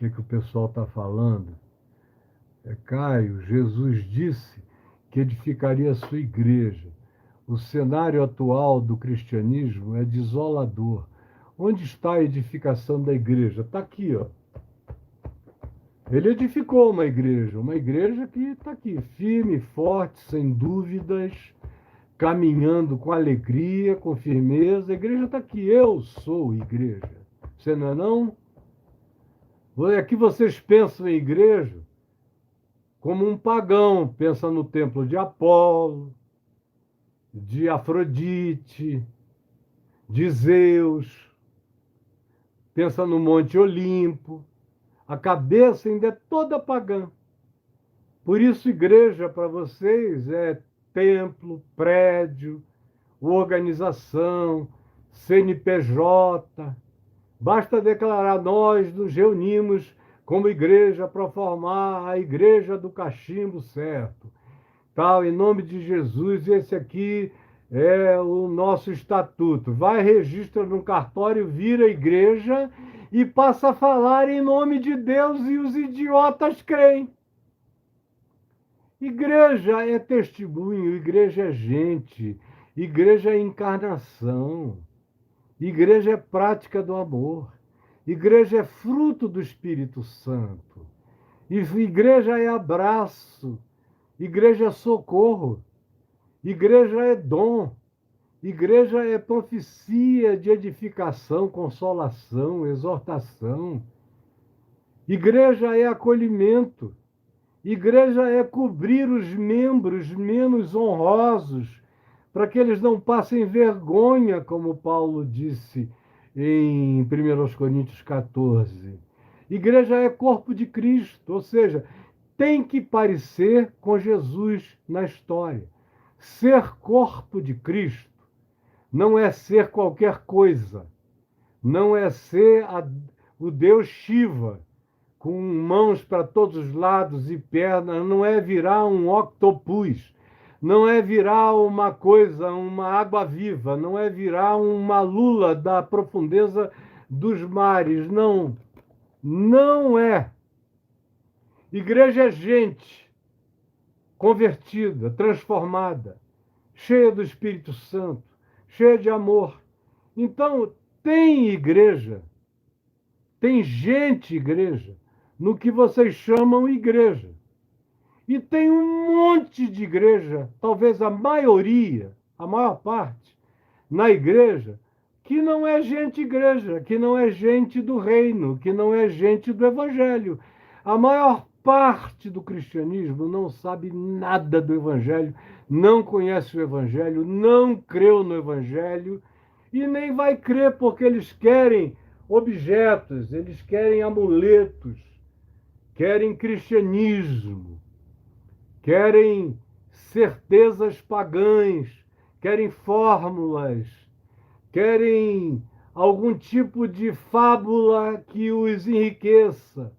que o pessoal está falando. Caio, Jesus disse que edificaria a sua igreja. O cenário atual do cristianismo é desolador. Onde está a edificação da igreja? Está aqui, ó. Ele edificou uma igreja que está aqui, firme, forte, sem dúvidas, caminhando com alegria, com firmeza. A igreja está aqui, eu sou igreja. Você não é não? Aqui vocês pensam em igreja como um pagão, pensa no templo de Apolo, de Afrodite, de Zeus, pensa no Monte Olimpo. A cabeça ainda é toda pagã. Por isso, igreja para vocês é templo, prédio, organização, CNPJ. Basta declarar: nós nos reunimos como igreja para formar a igreja do cachimbo certo. Tal, em nome de Jesus, esse aqui é o nosso estatuto. Vai, registra no cartório, vira igreja e passa a falar em nome de Deus e os idiotas creem. Igreja é testemunho, igreja é gente, igreja é encarnação, igreja é prática do amor, igreja é fruto do Espírito Santo, igreja é abraço, igreja é socorro, igreja é dom, igreja é profecia de edificação, consolação, exortação, igreja é acolhimento. Igreja é cobrir os membros menos honrosos, para que eles não passem vergonha, como Paulo disse em 1 Coríntios 14. Igreja é corpo de Cristo, ou seja, tem que parecer com Jesus na história. Ser corpo de Cristo não é ser qualquer coisa, não é ser o Deus Shiva, com mãos para todos os lados e pernas, não é virar um octopus, não é virar uma coisa, uma água viva, não é virar uma lula da profundeza dos mares, não, não é. Igreja é gente convertida, transformada, cheia do Espírito Santo, cheia de amor. Então, tem igreja, tem gente igreja, no que vocês chamam igreja. E tem um monte de igreja, talvez a maioria, a maior parte, na igreja, que não é gente igreja, que não é gente do reino, que não é gente do evangelho. A maior parte do cristianismo não sabe nada do evangelho, não conhece o evangelho, não creu no evangelho e nem vai crer porque eles querem objetos, eles querem amuletos, querem cristianismo, querem certezas pagãs, querem fórmulas, querem algum tipo de fábula que os enriqueça,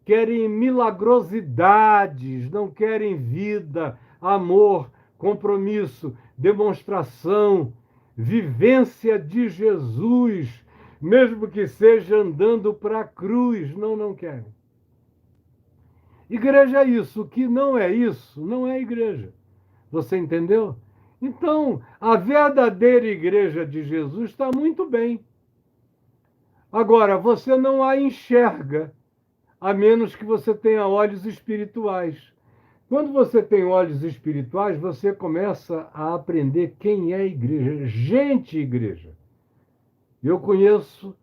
querem milagrosidades, não querem vida, amor, compromisso, demonstração, vivência de Jesus, mesmo que seja andando para a cruz, não querem. Igreja é isso, o que não é isso, não é igreja. Você entendeu? Então, a verdadeira igreja de Jesus está muito bem. Agora, você não a enxerga, a menos que você tenha olhos espirituais. Quando você tem olhos espirituais, você começa a aprender quem é igreja. Gente, igreja. Eu conheço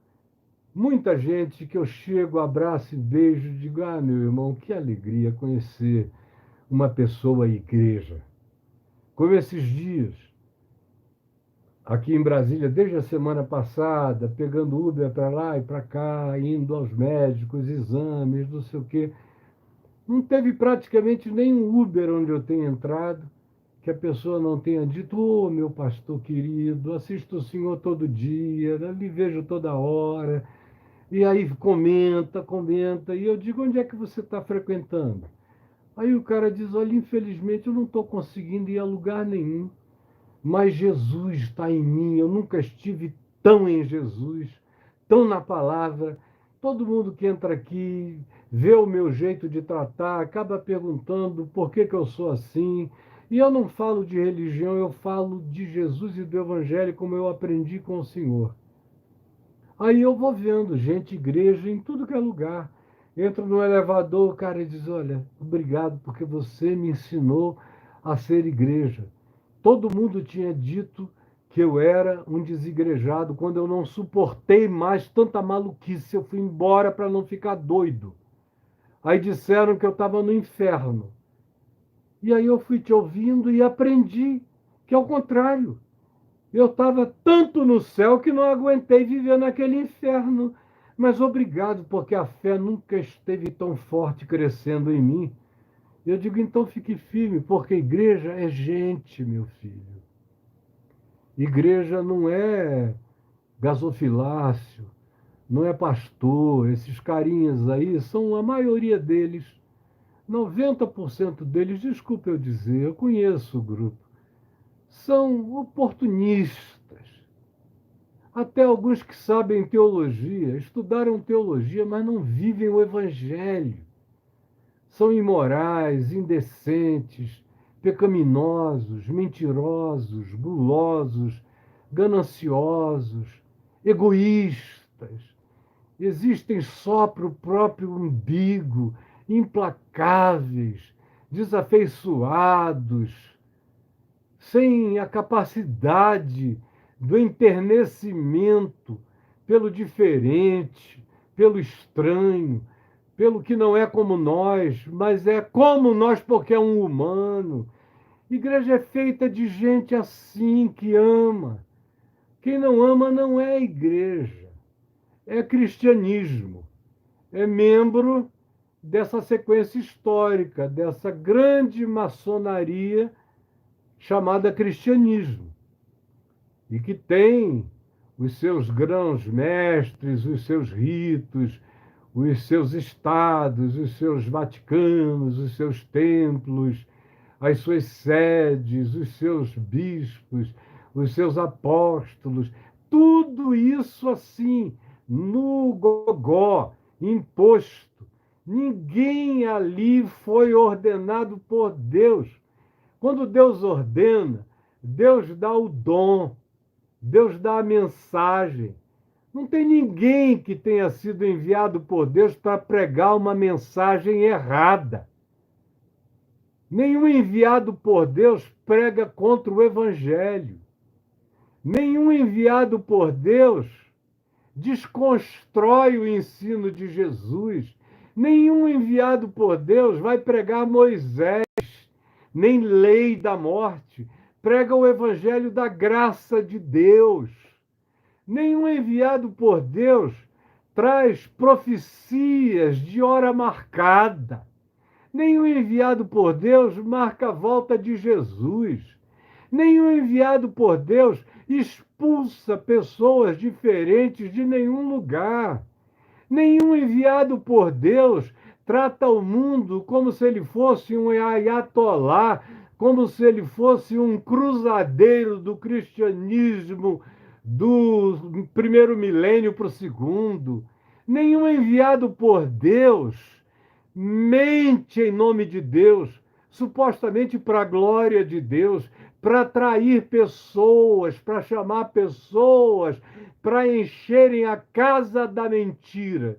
muita gente que eu chego, abraço e beijo e digo: ah, meu irmão, que alegria conhecer uma pessoa igreja. Como esses dias, aqui em Brasília, desde a semana passada, pegando Uber para lá e para cá, indo aos médicos, exames, não sei o quê. Não teve praticamente nenhum Uber onde eu tenha entrado que a pessoa não tenha dito: ô, meu pastor querido, assisto o senhor todo dia, lhe vejo toda hora. E aí comenta, e eu digo: onde é que você está frequentando? Aí o cara diz: olha, infelizmente eu não estou conseguindo ir a lugar nenhum, mas Jesus está em mim, eu nunca estive tão em Jesus, tão na palavra, todo mundo que entra aqui vê o meu jeito de tratar, acaba perguntando por que que eu sou assim. E eu não falo de religião, eu falo de Jesus e do Evangelho como eu aprendi com o Senhor. Aí eu vou vendo gente, igreja, em tudo que é lugar. Entro no elevador, o cara diz: Olha, obrigado porque você me ensinou a ser igreja. Todo mundo tinha dito que eu era um desigrejado. Quando eu não suportei mais tanta maluquice, eu fui embora para não ficar doido. Aí disseram que eu estava no inferno. E aí eu fui te ouvindo e aprendi que é o contrário. Eu estava tanto no céu que não aguentei viver naquele inferno. Mas obrigado, porque a fé nunca esteve tão forte crescendo em mim. Eu digo, então fique firme, porque igreja é gente, meu filho. Igreja não é gasofilácio, não é pastor. Esses carinhas aí são a maioria deles, 90% deles, desculpe eu dizer, eu conheço o grupo, são oportunistas. Até alguns que sabem teologia, estudaram teologia, mas não vivem o evangelho. São imorais, indecentes, pecaminosos, mentirosos, gulosos, gananciosos, egoístas. Existem só para o próprio umbigo, implacáveis, desafeiçoados, sem a capacidade do enternecimento pelo diferente, pelo estranho, pelo que não é como nós, mas é como nós porque é um humano. Igreja é feita de gente assim que ama. Quem não ama não é igreja, é cristianismo, é membro dessa sequência histórica, dessa grande maçonaria chamada cristianismo, e que tem os seus grãos mestres, os seus ritos, os seus estados, os seus vaticanos, os seus templos, as suas sedes, os seus bispos, os seus apóstolos, tudo isso assim, no gogó, imposto. Ninguém ali foi ordenado por Deus. Quando Deus ordena, Deus dá o dom, Deus dá a mensagem. Não tem ninguém que tenha sido enviado por Deus para pregar uma mensagem errada. Nenhum enviado por Deus prega contra o Evangelho. Nenhum enviado por Deus desconstrói o ensino de Jesus. Nenhum enviado por Deus vai pregar Moisés, nem lei da morte. Prega o Evangelho da graça de Deus. Nenhum enviado por Deus traz profecias de hora marcada. Nenhum enviado por Deus marca a volta de Jesus. Nenhum enviado por Deus expulsa pessoas diferentes de nenhum lugar. Nenhum enviado por Deus trata o mundo como se ele fosse um ayatolá, como se ele fosse um cruzadeiro do cristianismo do primeiro milênio para o segundo. Nenhum enviado por Deus mente em nome de Deus, supostamente para a glória de Deus, para atrair pessoas, para chamar pessoas, para encherem a casa da mentira,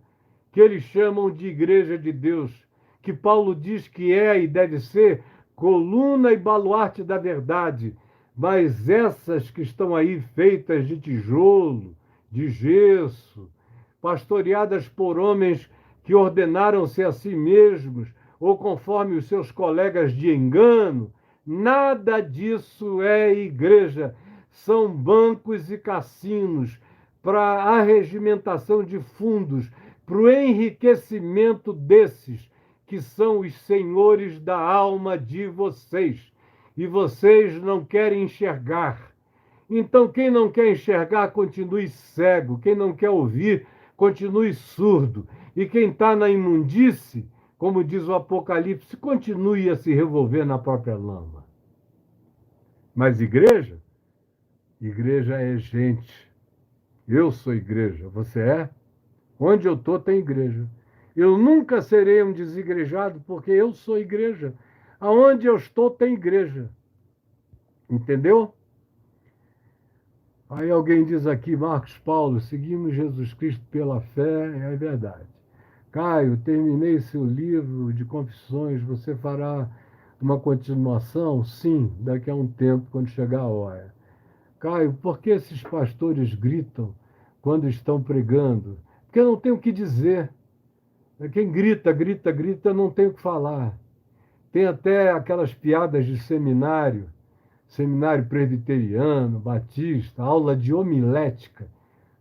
que eles chamam de igreja de Deus, que Paulo diz que é e deve ser coluna e baluarte da verdade. Mas essas que estão aí feitas de tijolo, de gesso, pastoreadas por homens que ordenaram-se a si mesmos, ou conforme os seus colegas de engano, nada disso é igreja. São bancos e cassinos para arregimentação de fundos, para o enriquecimento desses, que são os senhores da alma de vocês. E vocês não querem enxergar. Então, quem não quer enxergar, continue cego. Quem não quer ouvir, continue surdo. E quem está na imundície, como diz o Apocalipse, continue a se revolver na própria lama. Mas igreja? Igreja é gente. Eu sou igreja. Você é? Onde eu estou tem igreja. Eu nunca serei um desigrejado, porque eu sou igreja. Aonde eu estou tem igreja. Entendeu? Aí alguém diz aqui, Marcos Paulo, seguimos Jesus Cristo pela fé, é verdade. Caio, terminei seu livro de confissões, você fará uma continuação? Sim, daqui a um tempo, quando chegar a hora. Caio, por que esses pastores gritam quando estão pregando? Porque eu não tenho o que dizer. Quem grita, grita, grita, não tem o que falar. Tem até aquelas piadas de seminário, seminário presbiteriano, batista, aula de homilética.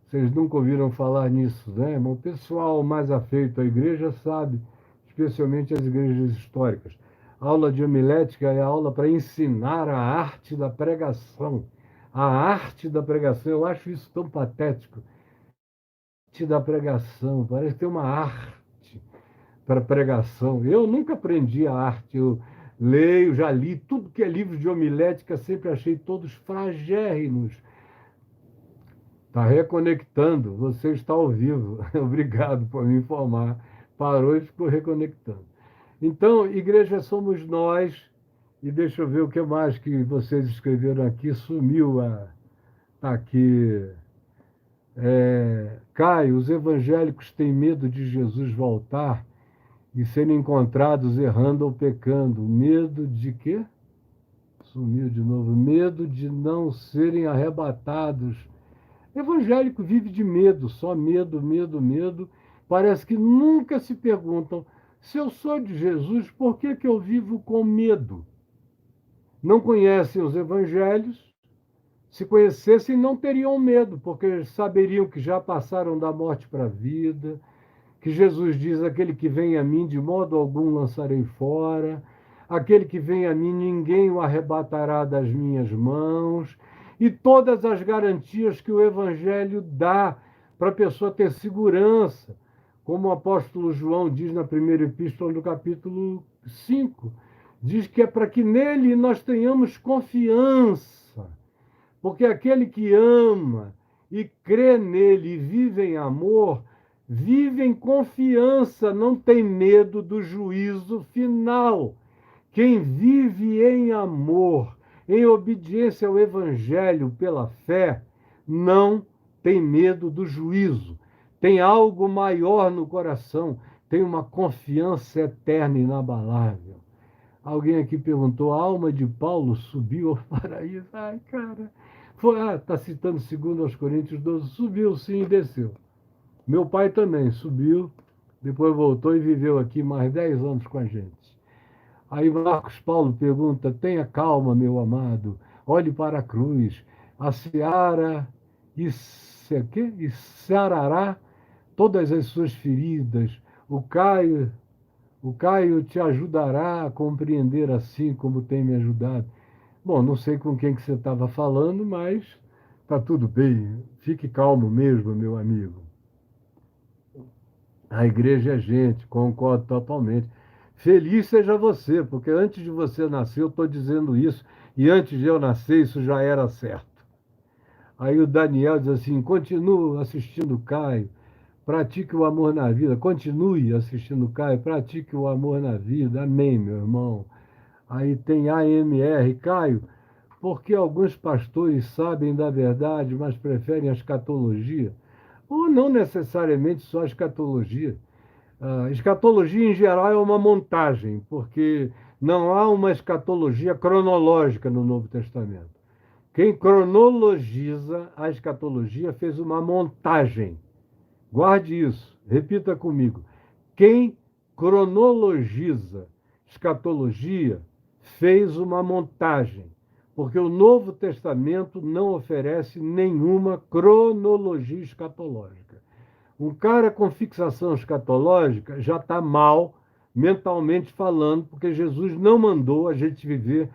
Vocês nunca ouviram falar nisso, né? Mas o pessoal mais afeito à igreja sabe, especialmente as igrejas históricas. A aula de homilética é a aula para ensinar a arte da pregação. A arte da pregação, eu acho isso tão patético. A arte da pregação, parece que tem uma arte para pregação. Eu nunca aprendi a arte, eu leio, já li tudo que é livro de homilética, sempre achei todos fragérrimos. Está reconectando, você está ao vivo. Obrigado por me informar. Parou e ficou reconectando. Então, igreja somos nós, e deixa eu ver o que mais que vocês escreveram aqui. Sumiu a. Está aqui. Caio, os evangélicos têm medo de Jesus voltar e serem encontrados errando ou pecando. Medo de quê? Sumiu de novo. Medo de não serem arrebatados. Evangélico vive de medo, só medo, medo, medo. Parece que nunca se perguntam: se eu sou de Jesus, por que que eu vivo com medo? Não conhecem os evangelhos. Se conhecessem, não teriam medo, porque saberiam que já passaram da morte para a vida, que Jesus diz: aquele que vem a mim, de modo algum lançarei fora, aquele que vem a mim, ninguém o arrebatará das minhas mãos, e todas as garantias que o Evangelho dá para a pessoa ter segurança, como o apóstolo João diz na primeira epístola, no capítulo 5, diz que é para que nele nós tenhamos confiança, porque aquele que ama e crê nele e vive em amor, vive em confiança, não tem medo do juízo final. Quem vive em amor, em obediência ao Evangelho pela fé, não tem medo do juízo. Tem algo maior no coração, tem uma confiança eterna e inabalável. Alguém aqui perguntou: a alma de Paulo subiu ao paraíso? Ai, cara. Está citando 2 Coríntios 12. Subiu sim e desceu. Meu pai também subiu, depois voltou e viveu aqui mais 10 anos com a gente. Aí Marcos Paulo pergunta: tenha calma, meu amado, olhe para a cruz, a seara e sarará todas as suas feridas. O Caio te ajudará a compreender assim como tem me ajudado. Bom, não sei com quem que você estava falando, mas está tudo bem. Fique calmo mesmo, meu amigo. A igreja é gente, concordo totalmente. Feliz seja você, porque antes de você nascer eu estou dizendo isso, e antes de eu nascer isso já era certo. Aí o Daniel diz assim: continue assistindo o Caio, pratique o amor na vida, continue assistindo o Caio, pratique o amor na vida. Amém, meu irmão. Aí tem AMR, Caio, porque alguns pastores sabem da verdade, mas preferem a escatologia, ou não necessariamente só a escatologia. A escatologia, em geral, é uma montagem, porque não há uma escatologia cronológica no Novo Testamento. Quem cronologiza a escatologia fez uma montagem. Guarde isso, repita comigo. Quem cronologiza escatologia fez uma montagem, porque o Novo Testamento não oferece nenhuma cronologia escatológica. Um cara com fixação escatológica já está mal, mentalmente falando, porque Jesus não mandou a gente viver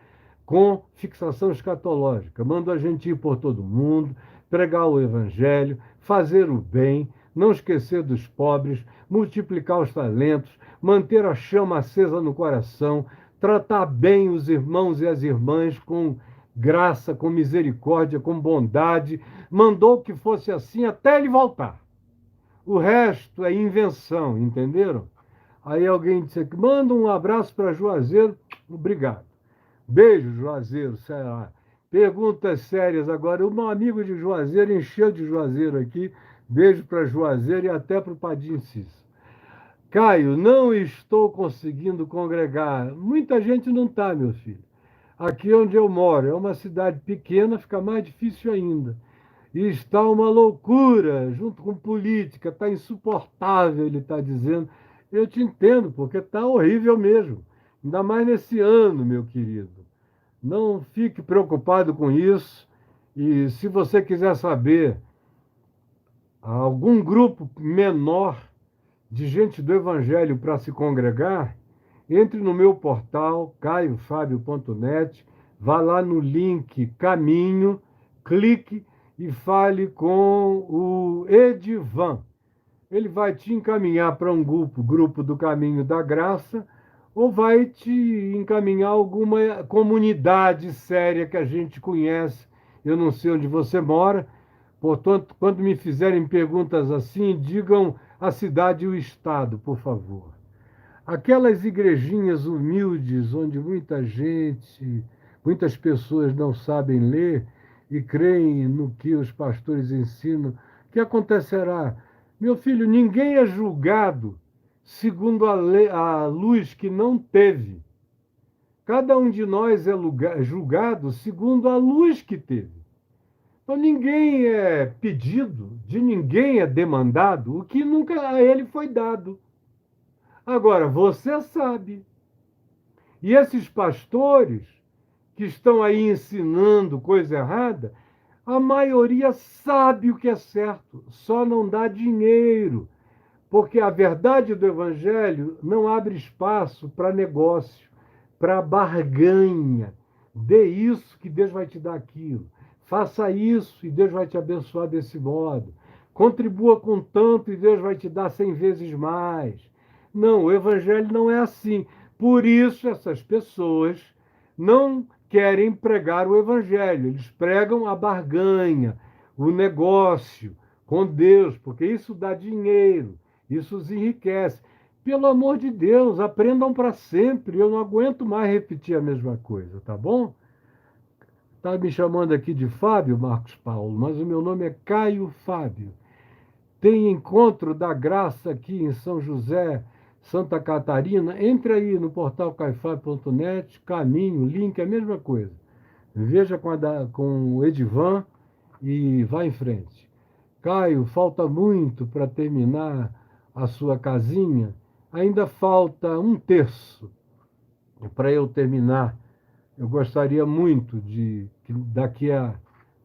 com fixação escatológica. Mandou a gente ir por todo mundo, pregar o evangelho, fazer o bem, não esquecer dos pobres, multiplicar os talentos, manter a chama acesa no coração, tratar bem os irmãos e as irmãs com graça, com misericórdia, com bondade. Mandou que fosse assim até ele voltar. O resto é invenção, entenderam? Aí alguém disse aqui, manda um abraço para Juazeiro. Obrigado. Beijo, Juazeiro. Sei lá. Perguntas sérias agora. O meu amigo de Juazeiro encheu de Juazeiro aqui. Beijo para Juazeiro e até para o Padim Cícero. Caio, não estou conseguindo congregar. Muita gente não está, meu filho. Aqui onde eu moro, é uma cidade pequena, fica mais difícil ainda. E está uma loucura, junto com política, está insuportável, ele está dizendo. Eu te entendo, porque está horrível mesmo. Ainda mais nesse ano, meu querido. Não fique preocupado com isso. E se você quiser saber algum grupo menor de gente do Evangelho para se congregar, entre no meu portal, caiofabio.net, vá lá no link Caminho, clique e fale com o Edivan. Ele vai te encaminhar para um grupo do Caminho da Graça, ou vai te encaminhar a alguma comunidade séria que a gente conhece. Eu não sei onde você mora, portanto, quando me fizerem perguntas assim, digam a cidade e o estado, por favor. Aquelas igrejinhas humildes, onde muita gente, muitas pessoas não sabem ler e creem no que os pastores ensinam, o que acontecerá? Meu filho, ninguém é julgado segundo a luz que não teve. Cada um de nós é julgado segundo a luz que teve. Então ninguém é pedido, de ninguém é demandado o que nunca a ele foi dado. Agora, você sabe. E esses pastores que estão aí ensinando coisa errada, a maioria sabe o que é certo, só não dá dinheiro, porque a verdade do Evangelho não abre espaço para negócio, para barganha. Dê isso que Deus vai te dar aquilo. Faça isso e Deus vai te abençoar desse modo. Contribua com tanto e Deus vai te dar 100 vezes mais. Não, o Evangelho não é assim. Por isso, essas pessoas não querem pregar o Evangelho. Eles pregam a barganha, o negócio com Deus, porque isso dá dinheiro, isso os enriquece. Pelo amor de Deus, aprendam para sempre. Eu não aguento mais repetir a mesma coisa, tá bom? Está me chamando aqui de Fábio, Marcos Paulo, mas o meu nome é Caio Fábio. Tem encontro da graça aqui em São José, Santa Catarina. Entre aí no portal caifab.net, caminho, link, é a mesma coisa. Veja com o Edivan e vá em frente. Caio, falta muito para terminar a sua casinha. Ainda falta um terço para eu terminar. Eu gostaria muito de que daqui a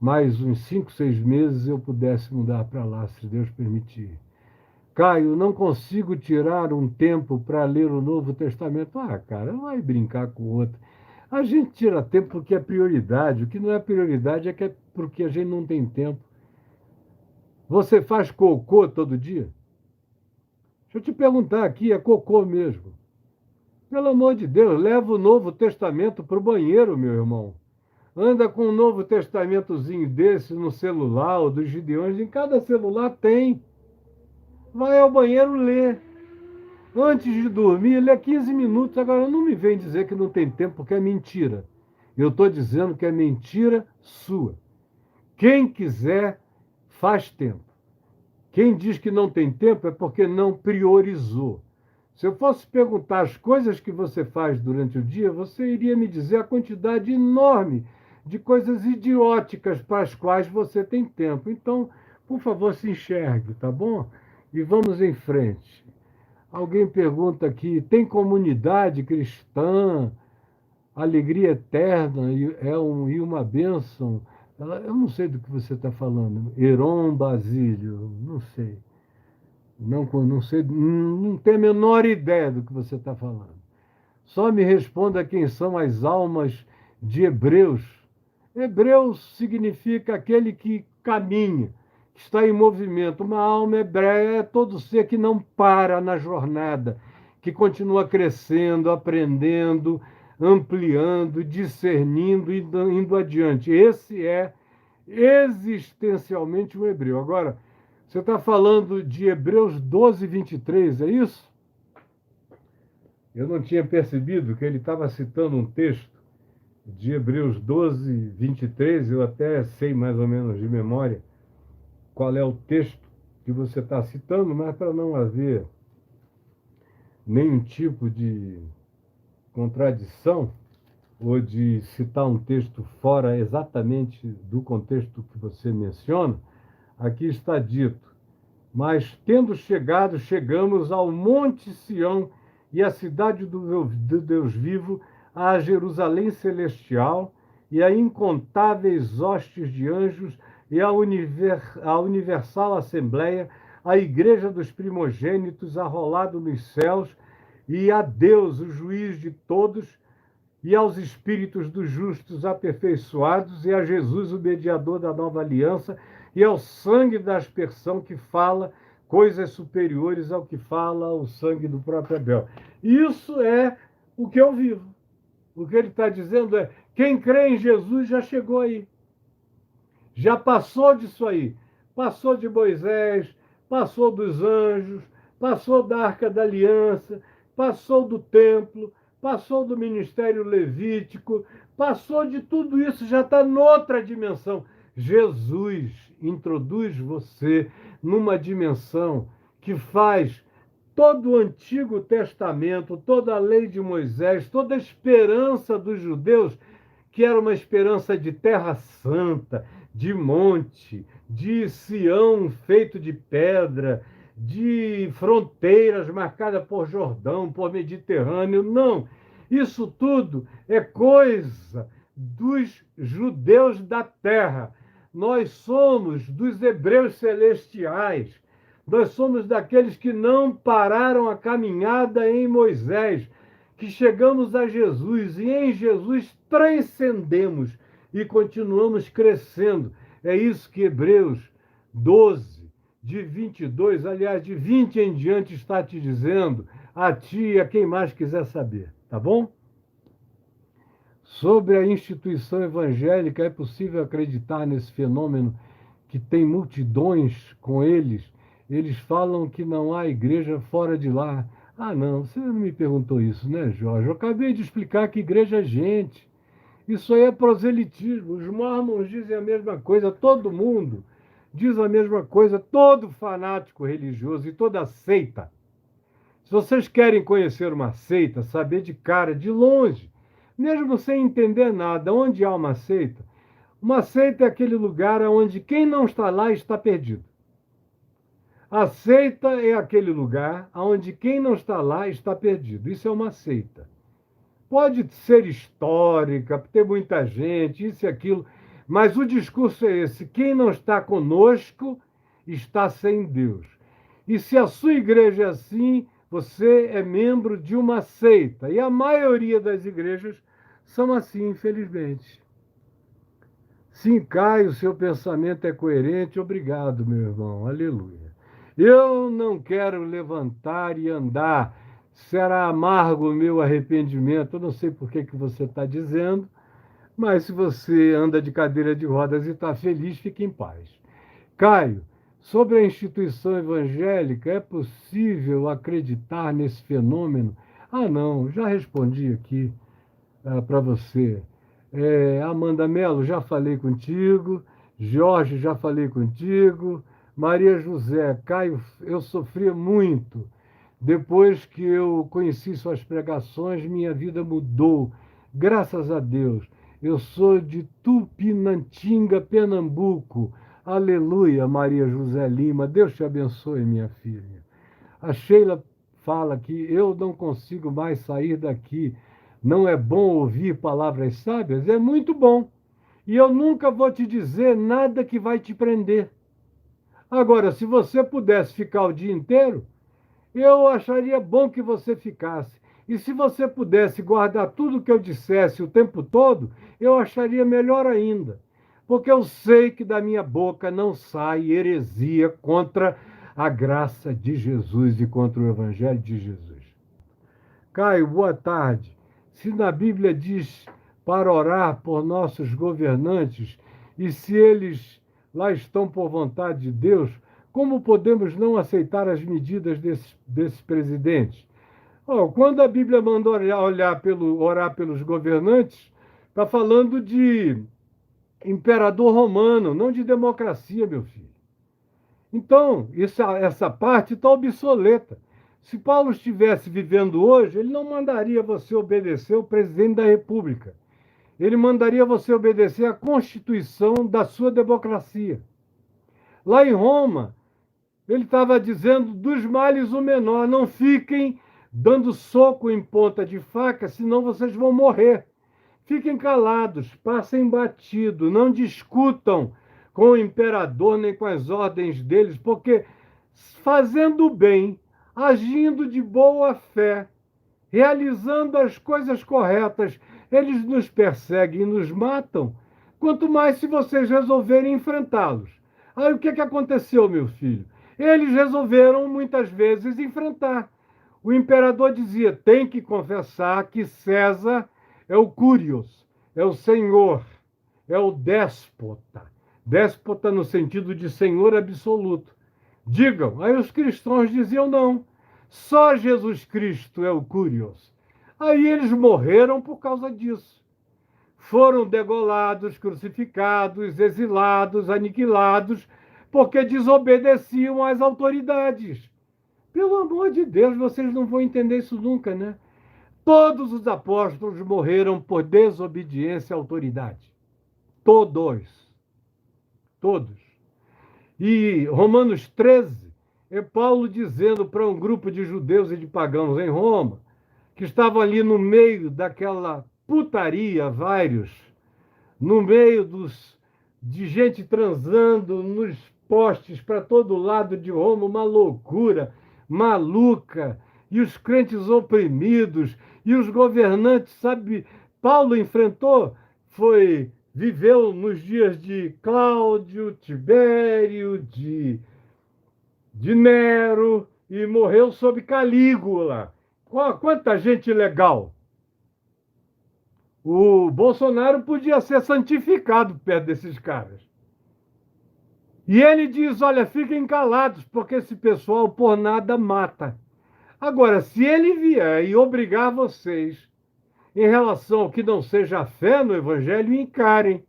mais uns 5, 6 meses eu pudesse mudar para lá, se Deus permitir. Caio, não consigo tirar um tempo para ler o Novo Testamento. Ah, cara, não vai brincar com o outro. A gente tira tempo porque é prioridade. O que não é prioridade é que é porque a gente não tem tempo. Você faz cocô todo dia? Deixa eu te perguntar aqui, é cocô mesmo? Pelo amor de Deus, leva o Novo Testamento para o banheiro, meu irmão. Anda com um Novo Testamentozinho desse no celular, ou dos Gideões, em cada celular tem. Vai ao banheiro ler. Antes de dormir, lê 15 minutos. Agora, não me vem dizer que não tem tempo, porque é mentira. Eu estou dizendo que é mentira sua. Quem quiser, faz tempo. Quem diz que não tem tempo é porque não priorizou. Se eu fosse perguntar as coisas que você faz durante o dia, você iria me dizer a quantidade enorme de coisas idióticas para as quais você tem tempo. Então, por favor, se enxergue, tá bom? E vamos em frente. Alguém pergunta aqui: tem comunidade cristã, alegria eterna e uma bênção? Eu não sei do que você está falando. Heron Basílio, não sei. Não sei, não tenho a menor ideia do que você está falando. Só me responda quem são as almas de Hebreus. Hebreus significa aquele que caminha, que está em movimento. Uma alma hebreia é todo ser que não para na jornada, que continua crescendo, aprendendo, ampliando, discernindo e indo adiante. Esse é existencialmente um hebreu. Agora, Você está falando de Hebreus 12, 23, é isso? Eu não tinha percebido que ele estava citando um texto de Hebreus 12, 23. Eu até sei mais ou menos de memória qual é o texto que você está citando, mas para não haver nenhum tipo de contradição ou de citar um texto fora exatamente do contexto que você menciona, aqui está dito: mas tendo chegado, chegamos ao Monte Sião e à cidade do Deus vivo, à Jerusalém celestial e a incontáveis hostes de anjos e à universal assembleia, à igreja dos primogênitos arrolado nos céus, e a Deus, o juiz de todos, e aos espíritos dos justos aperfeiçoados, e a Jesus, o mediador da nova aliança, e ao sangue da aspersão que fala coisas superiores ao que fala o sangue do próprio Abel. Isso é o que eu vivo. O que ele está dizendo é: quem crê em Jesus já chegou aí. Já passou disso aí. Passou de Moisés, passou dos anjos, passou da Arca da Aliança, passou do templo, passou do ministério levítico, passou de tudo isso, já está noutra dimensão. Jesus introduz você numa dimensão que faz todo o Antigo Testamento, toda a lei de Moisés, toda a esperança dos judeus, que era uma esperança de terra santa, de monte, de Sião feito de pedra, de fronteiras marcadas por Jordão, por Mediterrâneo. Não, isso tudo é coisa dos judeus da terra. Nós somos dos hebreus celestiais. Nós somos daqueles que não pararam a caminhada em Moisés, que chegamos a Jesus e em Jesus transcendemos e continuamos crescendo. É isso que Hebreus 12, de 22, aliás, de 20 em diante, está te dizendo, a ti e a quem mais quiser saber, tá bom? Sobre a instituição evangélica, é possível acreditar nesse fenômeno que tem multidões com eles? Eles falam que não há igreja fora de lá. Ah, não, você não me perguntou isso, né, Jorge? Eu acabei de explicar que igreja é gente. Isso aí é proselitismo. Os mormons dizem a mesma coisa, todo mundo diz a mesma coisa, todo fanático religioso e toda seita. Se vocês querem conhecer uma seita, saber de cara, de longe, mesmo sem entender nada, onde há uma seita é aquele lugar onde quem não está lá está perdido. A seita é aquele lugar onde quem não está lá está perdido. Isso é uma seita. Pode ser histórica, ter muita gente, isso e aquilo, mas o discurso é esse: quem não está conosco está sem Deus. E se a sua igreja é assim, você é membro de uma seita. E a maioria das igrejas são assim, infelizmente. Sim, Caio, seu pensamento é coerente. Obrigado, meu irmão. Aleluia. Eu não quero levantar e andar. Será amargo o meu arrependimento. Eu não sei por que você está dizendo, mas se você anda de cadeira de rodas e está feliz, fique em paz. Caio, sobre a instituição evangélica, é possível acreditar nesse fenômeno? Ah, não, já respondi aqui para você. Amanda Mello, já falei contigo. Jorge, já falei contigo. Maria José, Caio, eu sofria muito. Depois que eu conheci suas pregações, minha vida mudou. Graças a Deus. Eu sou de Tupinantinga, Pernambuco. Aleluia, Maria José Lima. Deus te abençoe, minha filha. A Sheila fala que eu não consigo mais sair daqui. Não é bom ouvir palavras sábias? É muito bom. E eu nunca vou te dizer nada que vai te prender. Agora, se você pudesse ficar o dia inteiro, eu acharia bom que você ficasse. E se você pudesse guardar tudo que eu dissesse o tempo todo, eu acharia melhor ainda. Porque eu sei que da minha boca não sai heresia contra a graça de Jesus e contra o Evangelho de Jesus. Caio, boa tarde. Se na Bíblia diz para orar por nossos governantes, e se eles lá estão por vontade de Deus, Como podemos não aceitar as medidas desses presidentes? Oh, quando a Bíblia manda orar pelos governantes, está falando de imperador romano, não de democracia, meu filho. Então, essa parte está obsoleta. Se Paulo estivesse vivendo hoje, ele não mandaria você obedecer ao presidente da República. Ele mandaria você obedecer à Constituição da sua democracia. Lá em Roma, ele estava dizendo dos males o menor, não fiquem dando soco em ponta de faca, senão vocês vão morrer. Fiquem calados, passem batido, não discutam com o imperador nem com as ordens deles, porque fazendo o bem, agindo de boa fé, realizando as coisas corretas, eles nos perseguem e nos matam, quanto mais se vocês resolverem enfrentá-los. Aí o que aconteceu, meu filho? Eles resolveram muitas vezes enfrentar. O imperador dizia: tem que confessar que César é o Curios, é o senhor, é o déspota. Déspota no sentido de senhor absoluto. Digam. Aí os cristãos diziam: não, só Jesus Cristo é o Curios. Aí eles morreram por causa disso. Foram degolados, crucificados, exilados, aniquilados, porque desobedeciam às autoridades. Pelo amor de Deus, vocês não vão entender isso nunca, né? Todos os apóstolos morreram por desobediência à autoridade. Todos. Todos. E Romanos 13 é Paulo dizendo para um grupo de judeus e de pagãos em Roma, que estavam ali no meio daquela putaria, vários, no meio de gente transando nos postes para todo lado de Roma, uma loucura maluca, e os crentes oprimidos, e os governantes, sabe? Paulo enfrentou, viveu nos dias de Cláudio, Tibério, de Nero, e morreu sob Calígula. Quanta gente legal! O Bolsonaro podia ser santificado perto desses caras. E ele diz: olha, fiquem calados, porque esse pessoal por nada mata. Agora, se ele vier e obrigar vocês em relação ao que não seja a fé no Evangelho, encarem.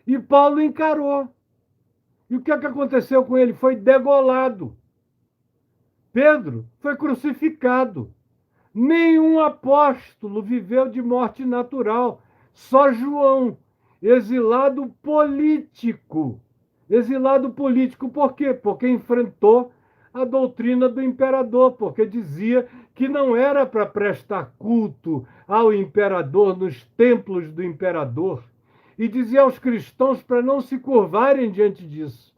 E Paulo encarou. E o que aconteceu com ele? Foi degolado. Pedro foi crucificado. Nenhum apóstolo viveu de morte natural. Só João, exilado político. Exilado político por quê? Porque enfrentou a doutrina do imperador, porque dizia que não era para prestar culto ao imperador nos templos do imperador. E dizia aos cristãos para não se curvarem diante disso.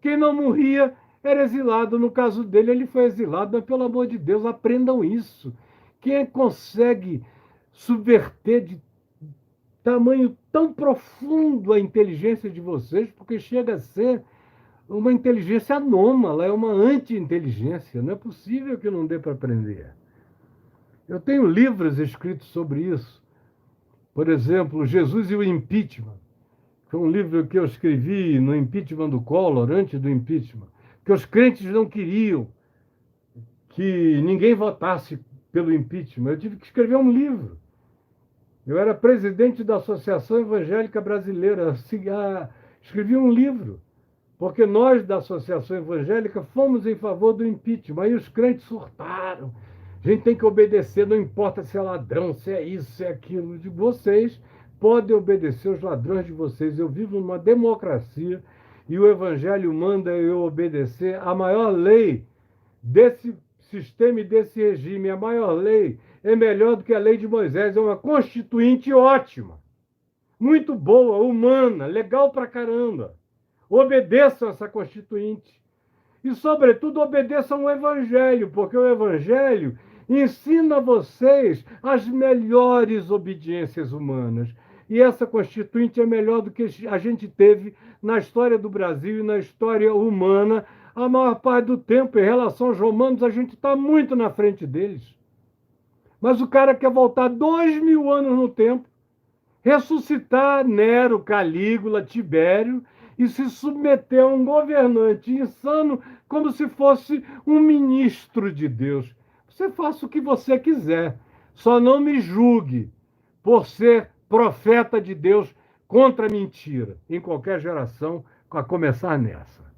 Quem não morria era exilado. No caso dele, ele foi exilado, mas pelo amor de Deus, aprendam isso. Quem consegue subverter de tamanho tão profundo a inteligência de vocês, porque chega a ser uma inteligência anômala, é uma anti-inteligência. Não é possível que não dê para aprender. Eu tenho livros escritos sobre isso. Por exemplo, Jesus e o Impeachment. Foi um livro que eu escrevi no impeachment do Collor, antes do impeachment, que os crentes não queriam que ninguém votasse pelo impeachment. Eu tive que escrever um livro. Eu era presidente da Associação Evangélica Brasileira. Escrevi um livro, porque nós da Associação Evangélica fomos em favor do impeachment. Aí os crentes surtaram. A gente tem que obedecer, não importa se é ladrão, se é isso, se é aquilo. De vocês podem obedecer os ladrões de vocês. Eu vivo numa democracia e o Evangelho manda eu obedecer a maior lei desse sistema e desse regime. A maior lei é melhor do que a lei de Moisés, é uma constituinte ótima, muito boa, humana, legal pra caramba. Obedeçam essa constituinte. E, sobretudo, obedeçam o Evangelho, porque o Evangelho ensina a vocês as melhores obediências humanas. E essa constituinte é melhor do que a gente teve na história do Brasil e na história humana. A maior parte do tempo, em relação aos romanos, a gente está muito na frente deles. Mas o cara quer voltar 2000 anos no tempo, ressuscitar Nero, Calígula, Tibério e se submeter a um governante insano como se fosse um ministro de Deus. Você faça o que você quiser, só não me julgue por ser profeta de Deus contra a mentira, em qualquer geração, a começar nessa.